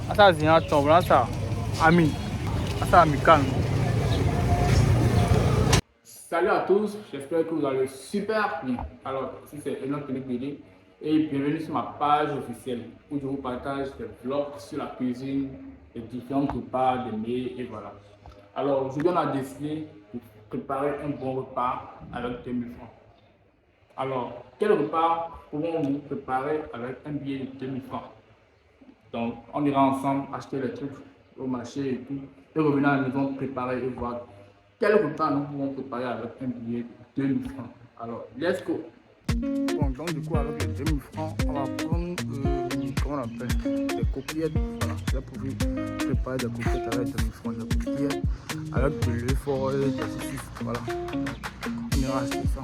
Asa Zina Tombe, ça Ami. Asa Amical. Salut à tous, j'espère que vous allez super bien. Alors, ici c'est Enoch BD et bienvenue sur ma page officielle où je vous partage des vlogs sur la cuisine, les différents repas, des mets et voilà. Alors, aujourd'hui on a décidé de préparer un bon repas avec 2000 francs. Alors, quel repas pouvons-nous préparer avec un billet de 2000 francs? Donc, on ira ensemble acheter les trucs au marché et tout, et revenir à la maison préparer et voir quel repas nous pouvons préparer avec un billet de 2000 francs. Alors, let's go! Bon, donc du coup, avec les 2000 francs, on va prendre, comment on appelle, des coquillettes. Voilà, j'ai prévu préparer des coquillettes avec 2000 francs, des coquillettes, avec de l'œuf fort et des saucisses. Voilà, donc, on ira acheter ça.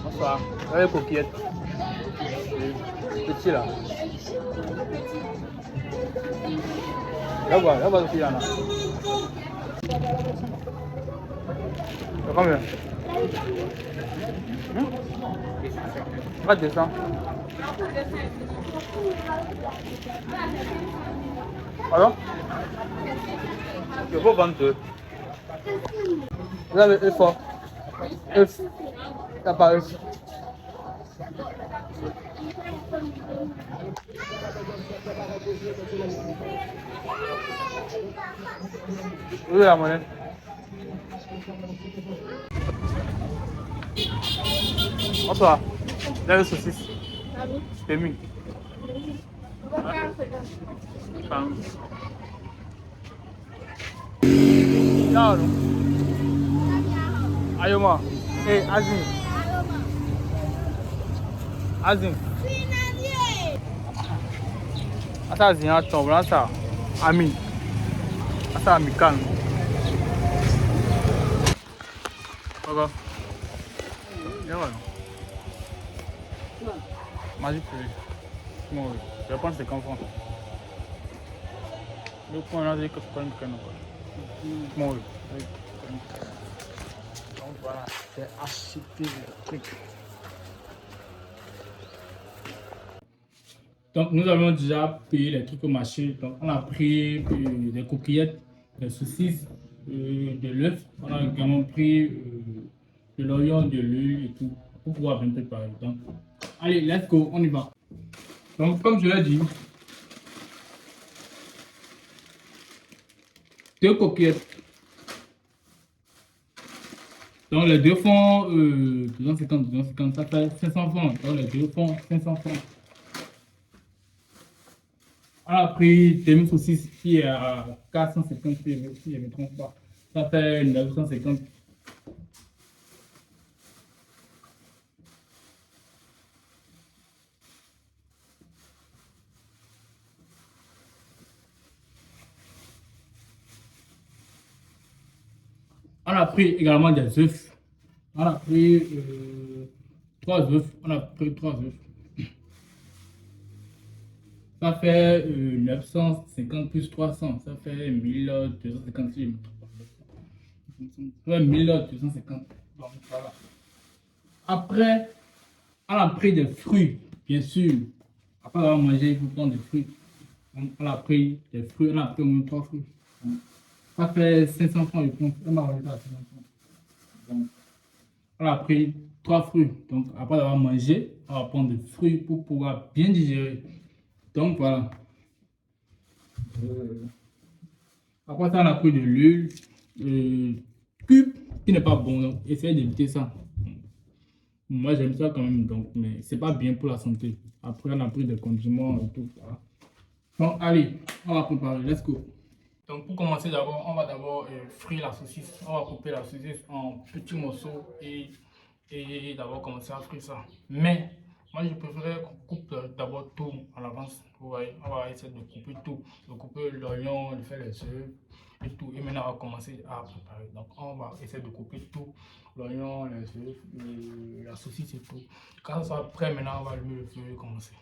Bonsoir, les coquillettes. Petit là. Là, voilà, aussi, là. C'est combien? Pas 200. Alors? Je veux vendre deux. Vous avez œuf fort. Œuf. Il n'y a pas œuf. Où est la monnaie? Bonsoir. Là, le saucisse. C'est mis. Claro. Ayoma. Eh, Azim. Azim. Asa Zina Tombe, ça Ami. Asa Amical. D'accord. Bien voilà. Magique plus. Moi, je vais prendre 50 francs. Le point là, c'est que je prends une canne. Moi, oui. Donc voilà, j'ai acheté le truc. Donc nous avons déjà payé les trucs au marché. Donc on a pris des coquillettes, des saucisses, de l'œuf. On a également pris de l'oignon, de l'huile et tout pour pouvoir bien préparer. Donc allez, let's go, on y va. Donc comme je l'ai dit, deux coquillettes. Donc les deux font 250, ça fait 500 francs. Donc les deux font 500 francs. On a pris des saucisses qui est à 450, si je ne me trompe pas. Ça fait 950. On a pris également des œufs. On a pris 3 œufs. On a pris 3 œufs. Ça fait 950 plus 300. Ça fait 1250. Ça fait 1250. Donc voilà. Après, on a pris des fruits, bien sûr. Après avoir mangé, il faut prendre des fruits. On a pris des fruits. On a pris au moins 3 fruits. Ça fait 500 francs, je pense. On m'a rendu à 500 francs. Donc, on a pris 3 fruits. Donc, après avoir mangé, on va prendre des fruits pour pouvoir bien digérer. Donc, voilà. Après ça, on a pris de l'huile cube qui n'est pas bon. Donc, essayez d'éviter ça. Moi, j'aime ça quand même, donc, mais c'est pas bien pour la santé. Après, on a pris des condiments et tout. Voilà. Donc, allez, on va préparer. Let's go. Donc pour commencer d'abord, on va d'abord frire la saucisse. On va couper la saucisse en petits morceaux et d'abord commencer à frire ça. Mais moi je préférais qu'on coupe d'abord tout à l'avance. Vous voyez, on va essayer de couper tout. De couper l'oignon, de faire les œufs et tout. Et maintenant on va commencer à préparer. Donc on va essayer de couper tout. L'oignon, les œufs, la saucisse et tout. Quand ça sera prêt, maintenant on va allumer le feu et commencer.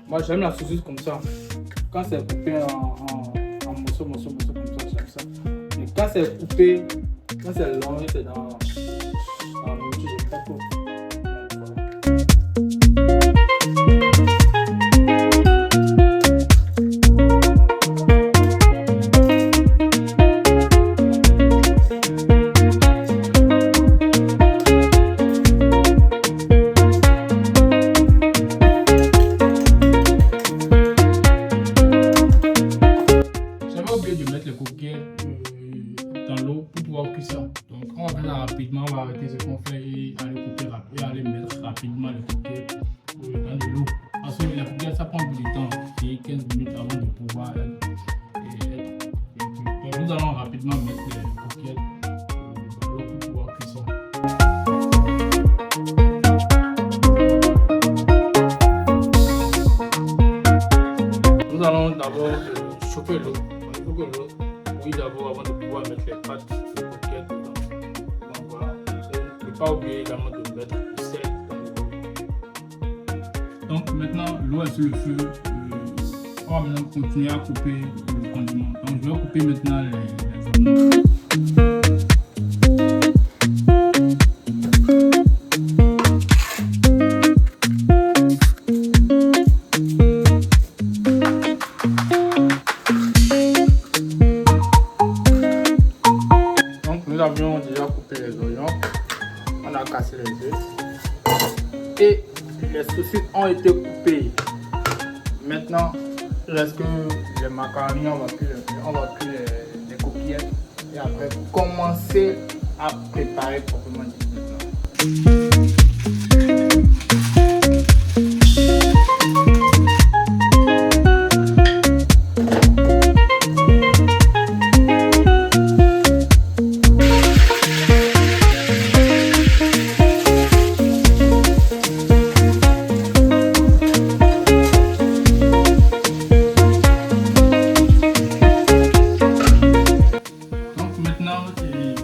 Moi j'aime la saucisse comme ça. quand c'est coupé en morceaux comme ça, j'aime ça. Mais quand c'est coupé, quand c'est long et c'est dans la nourriture, j'aime pas trop. De mettre les coquillettes dans l'eau pour pouvoir cuire ça. Donc on va faire ça rapidement, on va arrêter ce qu'on fait et aller couper et aller mettre rapidement les coquillettes dans de l'eau. Parce que les coquillettes ça prend beaucoup de temps, et 15 minutes avant de pouvoir être. Donc nous allons rapidement mettre les coquillettes dans l'eau pour pouvoir cuire ça. Nous allons d'abord chauffer l'eau. L'eau bouillit d'abord avant de pouvoir mettre les pâtes de coquillettes dedans. Donc voilà. Et ne pas oublier également de mettre du sel dans l'eau. Donc maintenant l'eau est sur le feu. On va maintenant continuer à couper le condiment. Donc je vais couper maintenant les oignons. Nous avions déjà coupé les oignons, on a cassé les œufs et les saucisses ont été coupées. Maintenant, il reste que les macaronis, on va cuire les coquillettes et après commencer à préparer proprement dit maintenant.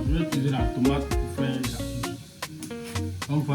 Je vais utiliser la tomate pour faire la cuisson. Donc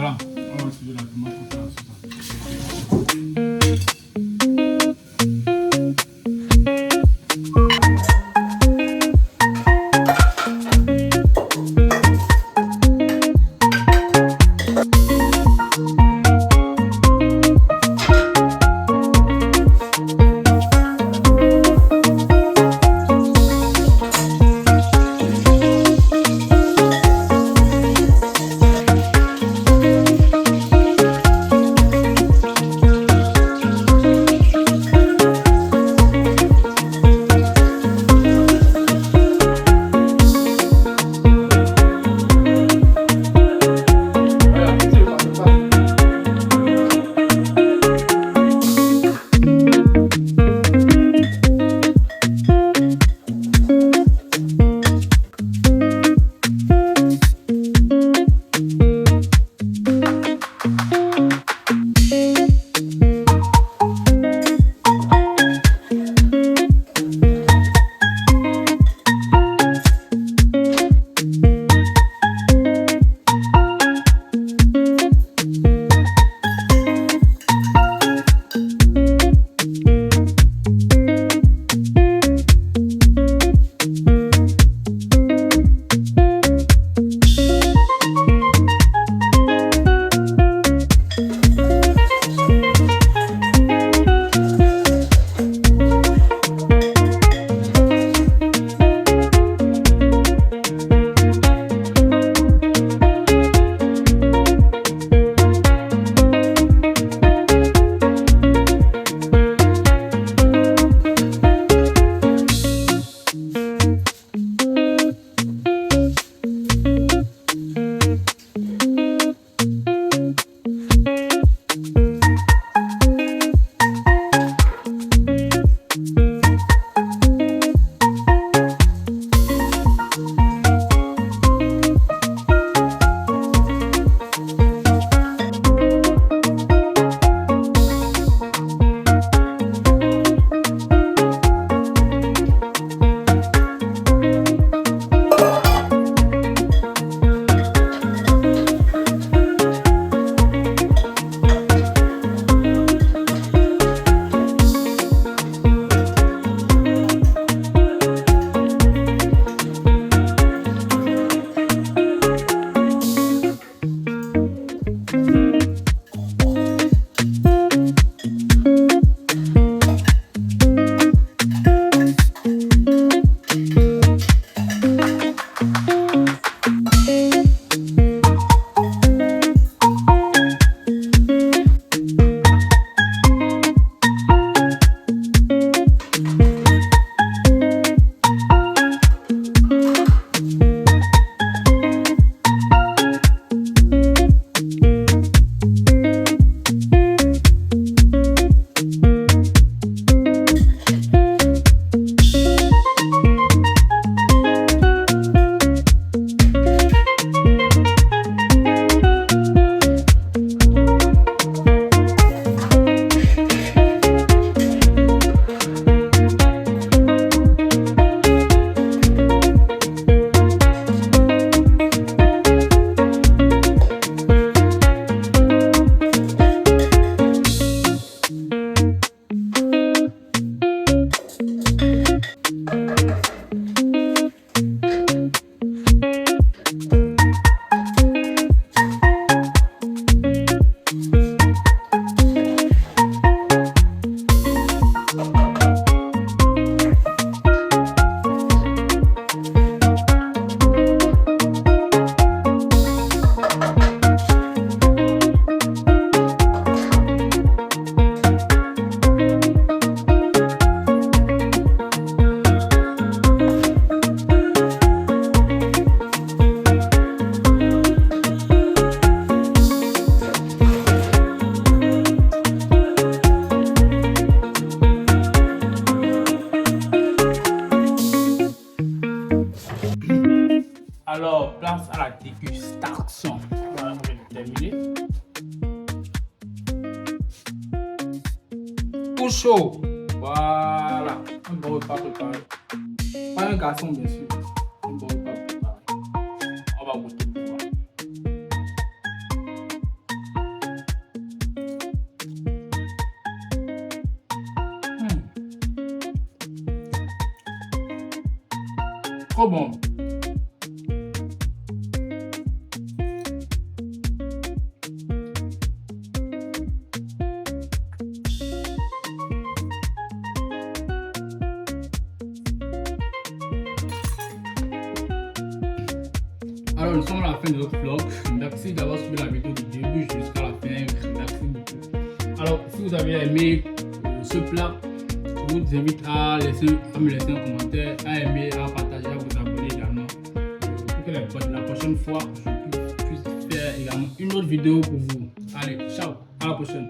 dégustation. Voilà, on vient de terminer. Tout chaud. Voilà, un bon repas préparé. Pas un garçon, bien sûr. Un bon repas préparé. On va goûter pour voir. Trop bon. Alors nous sommes à la fin de notre vlog. Merci d'avoir suivi la vidéo du début jusqu'à la fin. Merci beaucoup. Alors si vous avez aimé ce plat, je vous invite à me laisser un commentaire, à aimer, à partager, à vous abonner également. Pour que la prochaine fois, je puisse faire également une autre vidéo pour vous. Allez, ciao, à la prochaine.